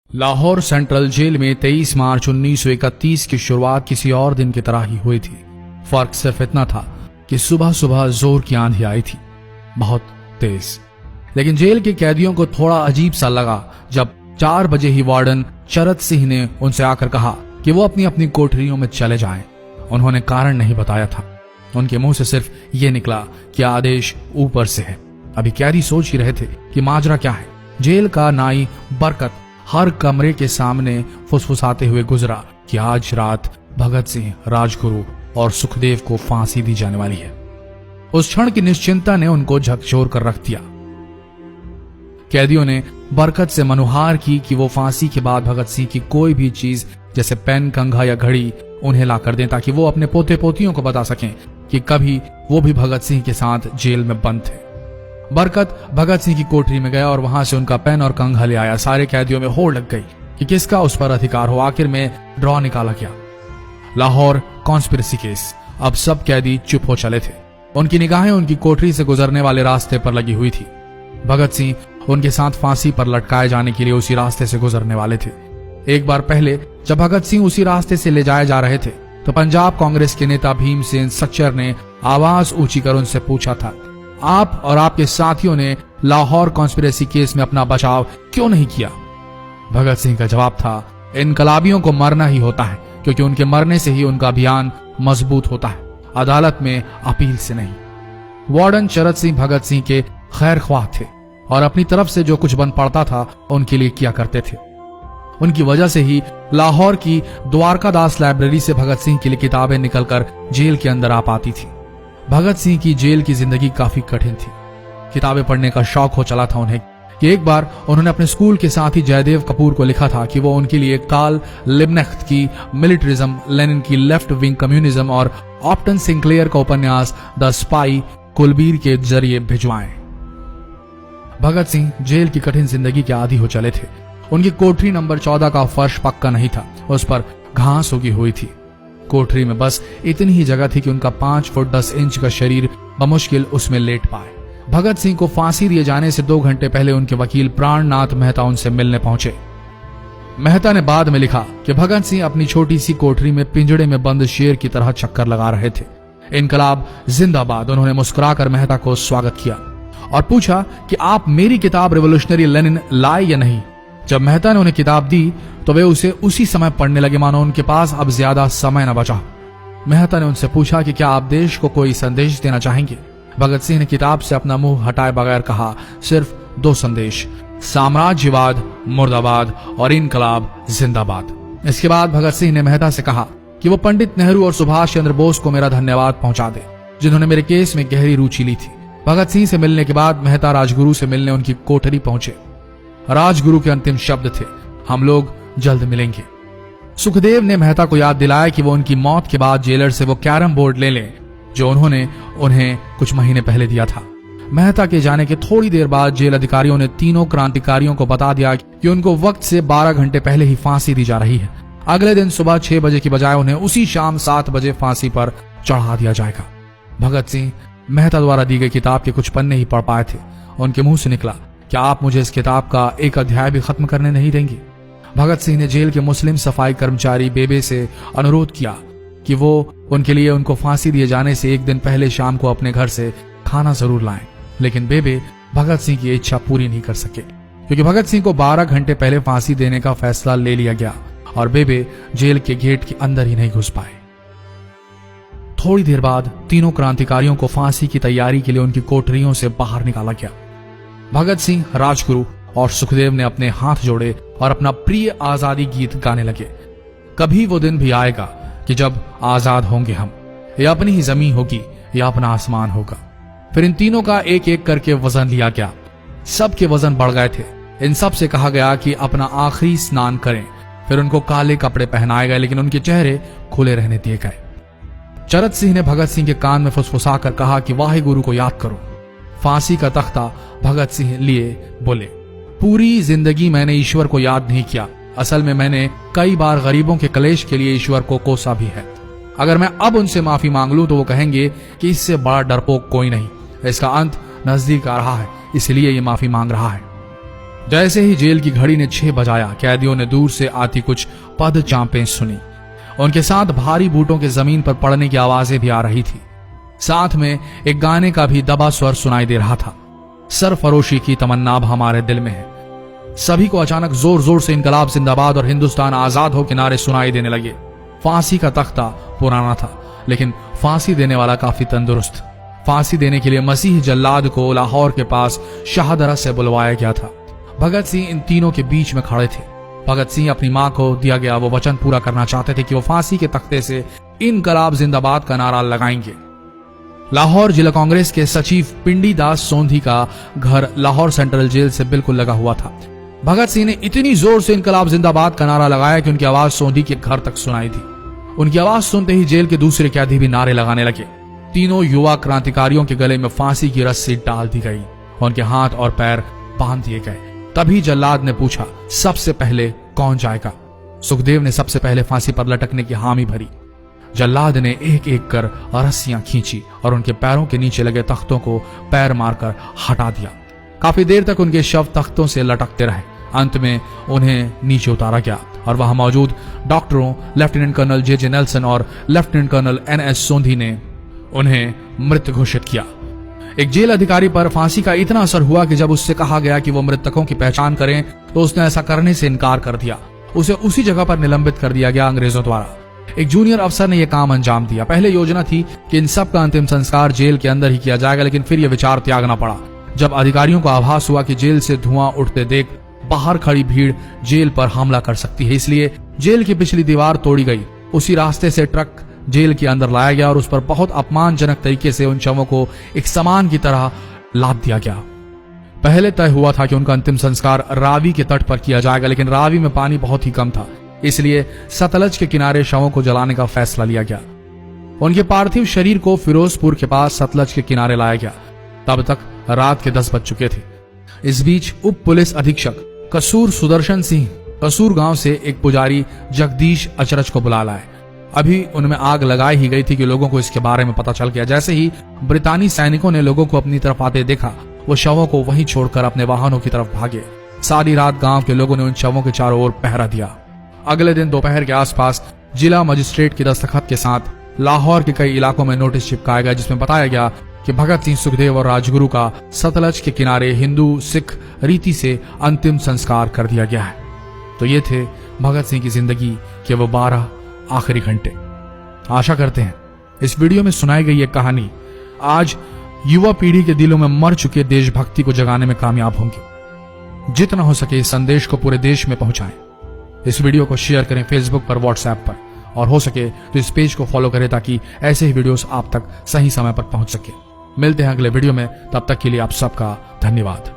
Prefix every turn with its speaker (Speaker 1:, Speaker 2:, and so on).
Speaker 1: Lahore central jail में 23 मार्च 1931 की शुरुआत किसी और दिन की तरह ही हुई थी। फर्क सिर्फ इतना था कि सुबह सुबह जोर की आंधी आई थी, बहुत तेज। लेकिन जेल के कैदियों को थोड़ा अजीब सा लगा जब 4 बजे ही वार्डन चरत सिंह ने उनसे आकर कहा कि वो अपनी अपनी कोठरियों में चले जाएं। उन्होंने कारण नहीं बताया था। उनके मुंह से सिर्फ ये निकला कि आदेश ऊपर से है। अभी कैदी सोच ही रहे थे कि माजरा क्या है। जेल का नाई बरकत हर कमरे के सामने फुसफुसाते हुए गुजरा कि आज रात भगत सिंह, राजगुरु और सुखदेव को फांसी दी जाने वाली है। उस क्षण की निश्चिंता ने उनको झकझोर कर रख दिया। कैदियों ने बरकत से मनुहार की कि वो फांसी के बाद भगत सिंह की कोई भी चीज जैसे पेन, कंघा या घड़ी उन्हें ला कर दें ताकि वो अपने पोते पोतियों को बता सकें कि कभी वो भी भगत सिंह के साथ जेल में बंद थे। बरकत भगत सिंह की कोठरी में गया और वहां से उनका पेन और कंघा ले आया। सारे कैदियों में होड़ लग गई कि किसका उस पर अधिकार हो। आखिर में ड्रॉ निकाला गया, लाहौर कॉन्स्पिरेसी केस। अब सब कैदी चुप हो चले थे। उनकी निगाहें उनकी कोठरी से गुजरने वाले रास्ते पर लगी हुई थी। भगत सिंह उनके साथ फांसी पर लटकाए जाने के लिए उसी रास्ते से गुजरने वाले थे। एक बार पहले जब भगत सिंह उसी रास्ते से ले जाए जा रहे थे तो पंजाब कांग्रेस के नेता भीमसेन सच्चर ने आवाज ऊंची कर उनसे पूछा था, आप और आपके साथियों ने लाहौर कॉन्स्पिरेसी केस में अपना बचाव क्यों नहीं किया? भगत सिंह का जवाब था, इनकलाबियों को मरना ही होता है क्योंकि उनके मरने से ही उनका अभियान मजबूत होता है, अदालत में अपील से नहीं। वार्डन चरत सिंह भगत सिंह के खैर ख्वाह थे और अपनी तरफ से जो कुछ बन पड़ता था उनके लिए किया करते थे। उनकी वजह से ही लाहौर की द्वारकादास लाइब्रेरी से भगत सिंह के लिए किताबें निकलकर जेल के अंदर आ पाती थी। भगत सिंह की जेल की जिंदगी काफी कठिन थी। किताबें पढ़ने का शौक हो चला था उन्हें कि एक बार उन्होंने अपने स्कूल के साथी जयदेव कपूर को लिखा था कि वो उनके लिए कार्ल लिब्नेख्त की मिलिट्रिज्म, लेनिन की लेफ्ट विंग कम्युनिज्म और ऑप्टन सिंक्लेयर का उपन्यास द स्पाई कुलबीर के जरिए भिजवाएं। भगत सिंह जेल की कठिन जिंदगी के आदी हो चले थे। उनकी कोठरी नंबर 14 का फर्श पक्का नहीं था, उस पर घास उगी हुई थी। कोठरी में बस इतनी ही जगह थी कि उनका 5 फुट 10 इंच का शरीर बमुश्किल उसमें लेट पाए। भगत सिंह को फांसी दिए जाने से 2 घंटे पहले उनके वकील प्राणनाथ मेहता उनसे मिलने पहुंचे। मेहता ने बाद में लिखा कि भगत सिंह अपनी छोटी सी कोठरी में पिंजड़े में बंद शेर की तरह चक्कर लगा रहे थे। इनकलाब जिंदाबाद। उन्होंने मुस्कुराकर मेहता को स्वागत किया और पूछा कि आप मेरी किताब रिवोल्यूशनरी लेनिन लाए या नहीं। जब मेहता ने उन्हें किताब दी तो वे उसे उसी समय पढ़ने लगे मानो उनके पास अब ज्यादा समय न बचा। मेहता ने उनसे पूछा कि क्या आप देश को कोई संदेश देना चाहेंगे? भगत सिंह ने किताब से अपना मुंह हटाए बगैर कहा, सिर्फ 2 संदेश, साम्राज्यवाद मुर्दाबाद और इनकलाब जिंदाबाद। इसके बाद भगत सिंह ने मेहता से कहा कि वो पंडित नेहरू और सुभाष चंद्र बोस को मेरा धन्यवाद पहुंचा दे जिन्होंने मेरे केस में गहरी रुचि ली थी। भगत सिंह से मिलने के बाद मेहता राजगुरु से मिलने उनकी कोठरी पहुंचे। राजगुरु के अंतिम शब्द थे, हम लोग जल्द मिलेंगे। सुखदेव ने मेहता को याद दिलाया कि वो उनकी मौत के बाद जेलर से वो कैरम बोर्ड ले लें जो उन्होंने उन्हें कुछ महीने पहले दिया था। मेहता के जाने के थोड़ी देर बाद जेल अधिकारियों ने तीनों क्रांतिकारियों को बता दिया कि उनको वक्त से 12 घंटे पहले ही फांसी दी जा रही है। अगले दिन सुबह 6 बजे की बजाय उन्हें उसी शाम 7 बजे फांसी पर चढ़ा दिया जाएगा। भगत सिंह मेहता द्वारा दी गई किताब के कुछ पन्ने ही पढ़ पाए थे। उनके मुंह से निकला, क्या आप मुझे इस किताब का एक अध्याय भी खत्म करने नहीं देंगे? भगत सिंह ने जेल के मुस्लिम सफाई कर्मचारी बेबे से अनुरोध किया कि वो उनके लिए उनको फांसी दिए जाने से 1 दिन पहले शाम को अपने घर से खाना जरूर लाएं। लेकिन बेबे भगत सिंह की इच्छा पूरी नहीं कर सके क्योंकि भगत सिंह को 12 घंटे पहले फांसी देने का फैसला ले लिया गया और बेबे जेल के गेट के अंदर ही नहीं घुस पाए। थोड़ी देर बाद तीनों क्रांतिकारियों को फांसी की तैयारी के लिए उनकी कोठरियों से बाहर निकाला गया। भगत सिंह, राजगुरु और सुखदेव ने अपने हाथ जोड़े और अपना प्रिय आजादी गीत गाने लगे। कभी वो दिन भी आएगा कि जब आजाद होंगे हम, या अपनी ही जमीन होगी या अपना आसमान होगा। फिर इन तीनों का एक एक करके वजन लिया गया। सबके वजन बढ़ गए थे। इन सब से कहा गया कि अपना आखिरी स्नान करें। फिर उनको काले कपड़े पहनाए गए लेकिन उनके चेहरे खुले रहने दिए गए। चरत सिंह ने भगत सिंह के कान में फुसफुसा कर कहा कि वाहे गुरु को याद करो। फांसी का तख्ता भगत सिंह लिए बोले, पूरी जिंदगी मैंने ईश्वर को याद नहीं किया। असल में मैंने कई बार गरीबों के कलेश के लिए ईश्वर को कोसा भी है। अगर मैं अब उनसे माफी मांग लूं तो वो कहेंगे कि इससे बड़ा डरपोक कोई नहीं। इसका अंत नजदीक आ रहा है, इसलिए ये माफी मांग रहा है। जैसे ही जेल की घड़ी ने 6 बजाया, कैदियों ने दूर से आती कुछ पद चांपें सुनी। उनके साथ भारी बूटों के जमीन पर पड़ने की आवाजें भी आ रही थी। साथ में एक गाने का भी दबा स्वर सुनाई दे रहा था, सरफरोशी की तमन्ना अब हमारे दिल में है। सभी को अचानक जोर जोर से इनकलाब जिंदाबाद और हिंदुस्तान आजाद हो किनारे सुनाई देने लगे। फांसी का तख्ता पुराना था, लेकिन फांसी देने वाला काफी तंदुरुस्त। फांसी देने के लिए मसीह जल्लाद को लाहौर के पास शाहदरा से बुलवाया गया था। भगत सिंह इन तीनों के बीच में खड़े थे। भगत सिंह अपनी मां को दिया गया वो वचन पूरा करना चाहते थे कि वो फांसी के तख्ते से इनकलाब जिंदाबाद का नारा लगाएंगे। लाहौर जिला कांग्रेस के सचिव पिंडी दास सोंधी का घर लाहौर सेंट्रल जेल से बिल्कुल लगा हुआ था। भगत सिंह ने इतनी जोर से इनकलाब जिंदाबाद का नारा लगाया कि उनकी आवाज सोंधी के घर तक सुनाई दी। उनकी आवाज सुनते ही जेल के दूसरे कैदी भी नारे लगाने लगे। तीनों युवा क्रांतिकारियों के गले में फांसी की रस्सी डाल दी गई, उनके हाथ और पैर बांध दिए गए। तभी जल्लाद ने पूछा, सबसे पहले कौन जाएगा? सुखदेव ने सबसे पहले फांसी पर लटकने की हामी भरी। जल्लाद ने एक एक कर रस्सियां खींची और उनके पैरों के नीचे लगे तख्तों को पैर मारकर हटा दिया। काफी देर तक उनके शव तख्तों से लटकते रहे। अंत में उन्हें नीचे उतारा गया और वहां मौजूद डॉक्टरों लेफ्टिनेंट कर्नल जे नेल्सन और लेफ्टिनेंट कर्नल NS सोंधी ने उन्हें मृत घोषित किया। एक जेल अधिकारी पर फांसी का इतना असर हुआ कि जब उससे कहा गया कि वो मृतकों की पहचान करें तो उसने ऐसा करने से इनकार कर दिया। उसे उसी जगह पर निलंबित कर दिया गया अंग्रेजों द्वारा। एक जूनियर अफसर ने यह काम अंजाम दिया। पहले योजना थी कि इन सब का अंतिम संस्कार जेल के अंदर ही किया जाएगा, लेकिन फिर यह विचार त्यागना पड़ा जब अधिकारियों को आभास हुआ कि जेल से धुआं उठते देख बाहर खड़ी भीड़ जेल पर हमला कर सकती है। इसलिए जेल की पिछली दीवार तोड़ी गई। उसी रास्ते से ट्रक जेल के अंदर लाया गया और उस पर बहुत अपमानजनक तरीके से उन शवों को एक सामान की तरह लाद दिया गया। पहले तय हुआ था कि उनका अंतिम संस्कार रावी के तट पर किया जाएगा, लेकिन रावी में पानी बहुत ही कम था, इसलिए सतलज के किनारे शवों को जलाने का फैसला लिया गया। उनके पार्थिव शरीर को फिरोजपुर के पास सतलज के किनारे लाया गया। तब तक रात के 10 बज चुके थे। इस बीच उप पुलिस अधीक्षक कसूर सुदर्शन सिंह कसूर गांव से एक पुजारी जगदीश अचरज को बुला लाए। अभी उनमें आग लगाई ही गई थी कि लोगों को इसके बारे में पता चल गया। जैसे ही ब्रितानी सैनिकों ने लोगों को अपनी तरफ आते देखा, वो शवों को वहीं छोड़कर अपने वाहनों की तरफ भागे। सारी रात गांव के लोगों ने उन शवों के चारों ओर पहरा दिया। अगले दिन दोपहर के आसपास जिला मजिस्ट्रेट की दस्तखत के साथ लाहौर के कई इलाकों में नोटिस चिपकाया गया, जिसमें बताया गया कि भगत सिंह, सुखदेव और राजगुरु का सतलज के किनारे हिंदू सिख रीति से अंतिम संस्कार कर दिया गया है। तो ये थे भगत सिंह की जिंदगी के वो 12 आखिरी घंटे। आशा करते हैं इस वीडियो में सुनाई गई ये कहानी आज युवा पीढ़ी के दिलों में मर चुके देशभक्ति को जगाने में कामयाब होंगे। जितना हो सके इस संदेश को पूरे देश में पहुंचाएं। इस वीडियो को शेयर करें फेसबुक पर, व्हाट्सएप पर, और हो सके तो इस पेज को फॉलो करें ताकि ऐसे ही वीडियोस आप तक सही समय पर पहुंच सके। मिलते हैं अगले वीडियो में, तब तक के लिए आप सबका धन्यवाद।